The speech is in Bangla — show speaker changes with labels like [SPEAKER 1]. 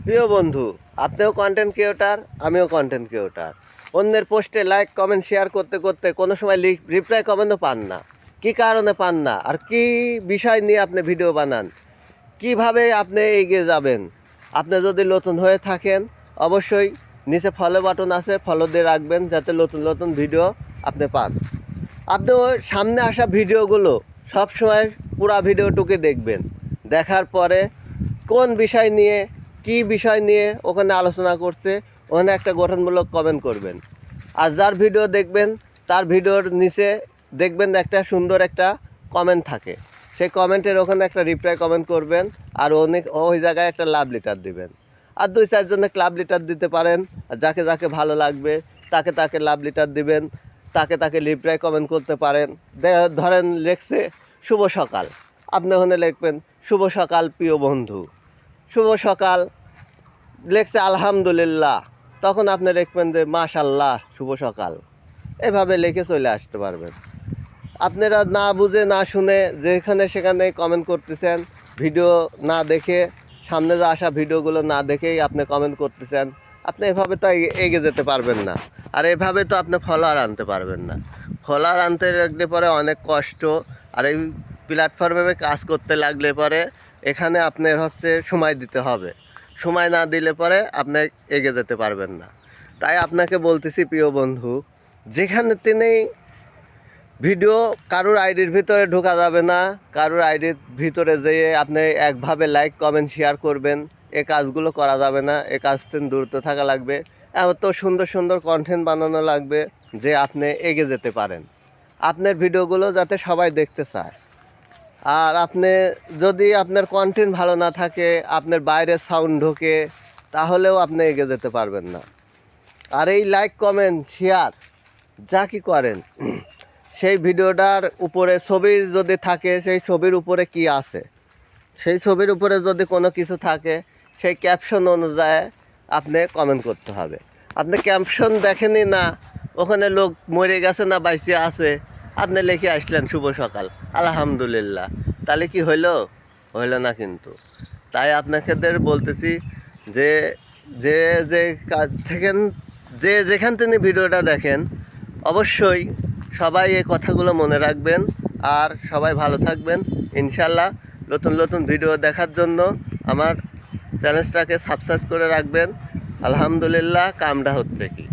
[SPEAKER 1] প্রিয় বন্ধু, আপনিও কন্টেন্ট ক্রিয়েটর, আমিও কন্টেন্ট ক্রিয়েটর। অন্যের পোস্টে লাইক কমেন্ট শেয়ার করতে করতে কোনো সময় রিপ্লাই কমেন্টও পান না। কি কারণে পান না, আর কি বিষয় নিয়ে আপনি ভিডিও বানান, কিভাবে আপনি এগিয়ে যাবেন? আপনি যদি নতুন হয়ে থাকেন, অবশ্যই নিচে ফলো বাটন আছে, ফলো দিয়ে রাখবেন যাতে নতুন নতুন ভিডিও আপনি পান। আপনি ওই সামনে আসা ভিডিওগুলো সবসময় পুরা ভিডিওটুকু দেখবেন। দেখার পরে কোন বিষয় নিয়ে, কি বিষয় নিয়ে ওখানে আলোচনা করছে, ওখানে একটা গঠনমূলক কমেন্ট করবেন। আর যার ভিডিও দেখবেন তার ভিডিওর নিচে দেখবেন একটা সুন্দর একটা কমেন্ট থাকে। সেই কমেন্টের ওখানে একটা রিপ্লাই কমেন্ট করবেন, আর ওই জায়গায় একটা লাভ লেটার দিবেন। আর দুই চারজনে লাভ লেটার দিতে পারেন, আর যাকে যাকে ভালো লাগবে তাকে তাকে লাভ লেটার দিবেন, তাকে তাকে রিপ্লাই কমেন্ট করতে পারেন। ধরেন লেখছে শুভ সকাল, আপনি ওখানে লিখবেন শুভ সকাল প্রিয় বন্ধু। শুভ সকাল লেখছে আলহামদুলিল্লাহ, তখন আপনি লিখবেন যে মাশাল্লাহ শুভ সকাল। এভাবে লিখে চলে আসতে পারবেন। আপনারা না বুঝে না শুনে যেখানে সেখানে কমেন্ট করতেছেন, ভিডিও না দেখে, সামনে যে আসা ভিডিওগুলো না দেখেই আপনি কমেন্ট করতেছেন। আপনি এভাবে তো এগিয়ে যেতে পারবেন না। আর এভাবে তো আপনি ফলোয়ার আনতে পারবেন না। ফলোয়ার আনতে লাগলে পরে অনেক কষ্ট। আর এই প্ল্যাটফর্মে কাজ করতে লাগলে পরে এখানে আপনার সময় দিতে হবে। সময় না দিলে পরে আপনি এগিয়ে যেতে পারবেন না। তাই আপনাকে বলতেছি প্রিয় বন্ধু, যেখানে তিনি ভিডিও কারোর আইডির ভিতরে ঢোকা যাবে না, কারোর আইডির ভিতরে যেয়ে আপনি একভাবে লাইক কমেন্ট শেয়ার করবেন, এ কাজগুলো করা যাবে না। এ কাজ থেকে দূরত্ব থাকা লাগবে। এত সুন্দর সুন্দর কন্টেন্ট বানানো লাগবে যে আপনি এগিয়ে যেতে পারেন, আপনার ভিডিওগুলো যাতে সবাই দেখতে চায়। আর আপনি যদি আপনার কন্টেন্ট ভালো না থাকে, আপনার বাইরে সাউন্ড ঢোকে, তাহলেও আপনি এগিয়ে যেতে পারবেন না। আর এই লাইক কমেন্ট শেয়ার যা কি করেন, সেই ভিডিওটার উপরে ছবি যদি থাকে, সেই ছবির উপরে কি আছে, সেই ছবির উপরে যদি কোনো কিছু থাকে, সেই ক্যাপশন অনুযায়ী আপনি কমেন্ট করতে হবে। আপনি ক্যাপশন দেখেনি না, ওখানে লোক মরে গেছে না বাইসে আছে, আপনি লিখে আসলেন শুভ সকাল আলহামদুলিল্লাহ, তাহলে কি হইলো? হইলো না কিন্তু। তাই আপনাদের বলতেছি যে যে যে কাজ থেকেন, যে যেখান থেকে ভিডিওটা দেখেন, অবশ্যই সবাই এই কথাগুলো মনে রাখবেন। আর সবাই ভালো থাকবেন ইনশাল্লাহ। নতুন নতুন ভিডিও দেখার জন্য আমার চ্যানেলটাকে সাবস্ক্রাইব করে রাখবেন। আলহামদুলিল্লাহ, কামটা হচ্ছে কি।